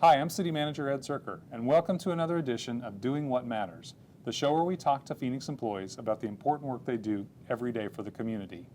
Hi, I'm City Manager Ed Zerker, and welcome to another edition of Doing What Matters, the show where we talk to Phoenix employees about the important work they do every day for the community.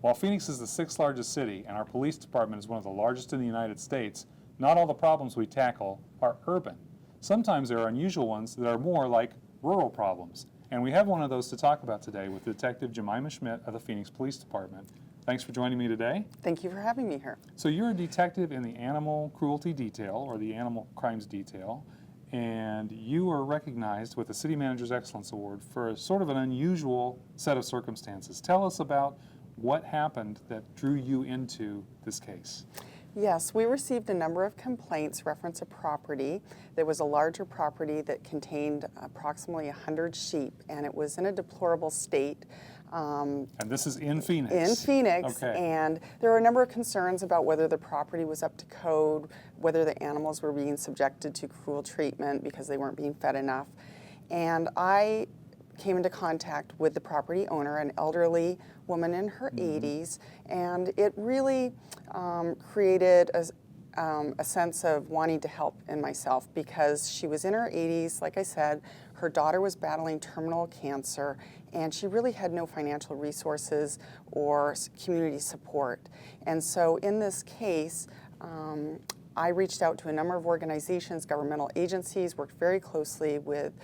While Phoenix is the 6th largest city and our police department is one of the largest in the United States, not all the problems we tackle are urban. Sometimes there are unusual ones that are more like rural problems, and we have one of those to talk about today with Detective Jemima Schmidt of the Phoenix Police Department. Thanks for joining me today. Thank you for having me here. So you're a detective in the Animal Cruelty Detail, or the Animal Crimes Detail, and you are recognized with the City Manager's Excellence Award for a sort of an unusual set of circumstances. Tell us about what happened that drew you into this case. Yes, we received a number of complaints reference a property. There was a larger property that contained approximately 100 sheep, and it was in a deplorable state. And this is in Phoenix? In Phoenix, okay. And there were a number of concerns about whether the property was up to code, whether the animals were being subjected to cruel treatment because they weren't being fed enough. And I came into contact with the property owner, an elderly woman in her 80s, and it really created a sense of wanting to help in myself because she was in her 80s, like I said, her daughter was battling terminal cancer, and she really had no financial resources or community support. And so in this case, I reached out to a number of organizations, governmental agencies, worked very closely with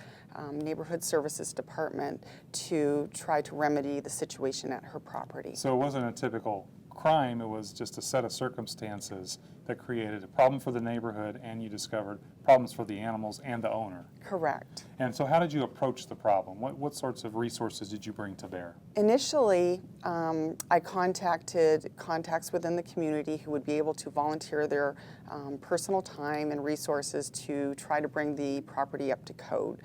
Neighborhood Services Department to try to remedy the situation at her property. So it wasn't a typical crime, it was just a set of circumstances that created a problem for the neighborhood, and you discovered problems for the animals and the owner. Correct. And so how did you approach the problem? What sorts of resources did you bring to bear? Initially, I contacted contacts within the community who would be able to volunteer their personal time and resources to try to bring the property up to code.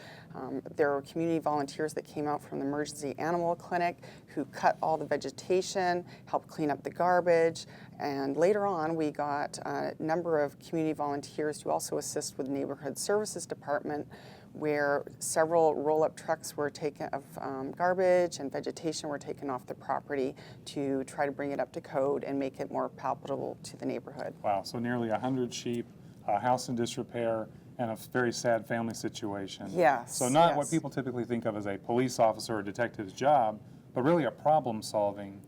There were community volunteers that came out from the emergency animal clinic who cut all the vegetation, helped clean up the garbage, and later on we got a number of community volunteers to also assist with Neighborhood Services Department, where several roll-up trucks were taken of garbage and vegetation were taken off the property to try to bring it up to code and make it more palatable to the neighborhood. Wow, so nearly 100 sheep, a house in disrepair, and a very sad family situation. Yes. So not what people typically think of as a police officer or detective's job, but really a problem-solving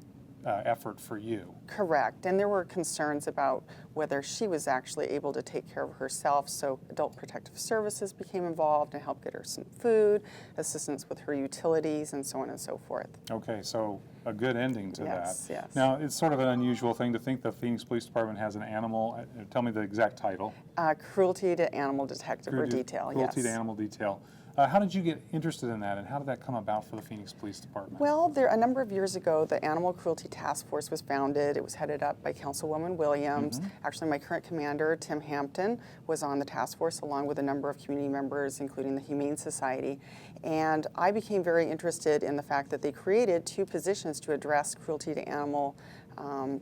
effort for you. Correct, and there were concerns about whether she was actually able to take care of herself, so Adult Protective Services became involved and helped get her some food, assistance with her utilities, and so on and so forth. Okay, so a good ending to that. Yes. Now, it's sort of an unusual thing to think the Phoenix Police Department has an animal, tell me the exact title. Cruelty to Animal Detective or Detail, Cruelty to Animal Detail. How did you get interested in that, and how did that come about for the Phoenix Police Department? Well, a number of years ago, the Animal Cruelty Task Force was founded. It was headed up by Councilwoman Williams. Actually, my current commander, Tim Hampton, was on the task force along with a number of community members, including the Humane Society. And I became very interested in the fact that they created 2 positions to address cruelty to animal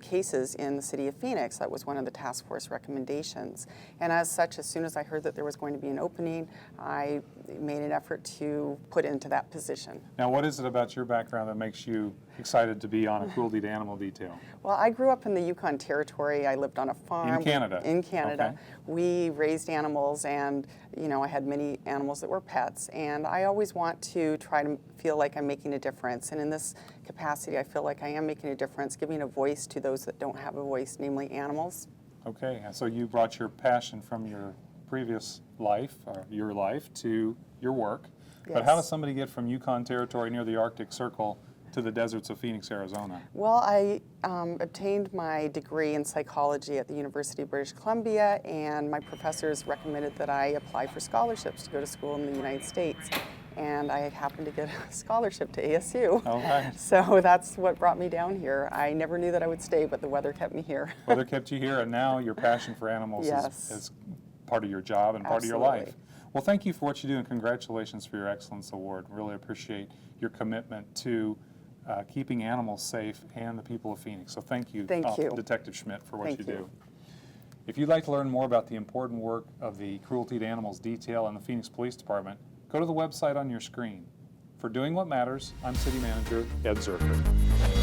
cases in the city of Phoenix. That was one of the task force recommendations. And as such, as soon as I heard that there was going to be an opening, I made an effort to put into that position. Now, what is it about your background that makes you excited to be on a cruelty to animal detail? Well, I grew up in the Yukon Territory. I lived on a farm. In Canada? In Canada. Okay. We raised animals, and I had many animals that were pets, and I always want to try to feel like I'm making a difference. And in this capacity, I feel like I am making a difference, giving a voice to those that don't have a voice, namely animals. Okay, so you brought your passion from your previous life, or your life, to your work. Yes. But how does somebody get from Yukon Territory near the Arctic Circle to the deserts of Phoenix, Arizona? Well, I obtained my degree in psychology at the University of British Columbia, and my professors recommended that I apply for scholarships to go to school in the United States. And I happened to get a scholarship to ASU. All right. So that's what brought me down here. I never knew that I would stay, but the weather kept me here. Weather kept you here, and now your passion for animals is part of your job and part of your life. Well, thank you for what you do, and congratulations for your Excellence Award. Really appreciate your commitment to keeping animals safe and the people of Phoenix. So thank you, Detective Schmidt, for what you do. If you'd like to learn more about the important work of the Cruelty to Animals Detail and the Phoenix Police Department, go to the website on your screen. For Doing What Matters, I'm City Manager Ed Zerker.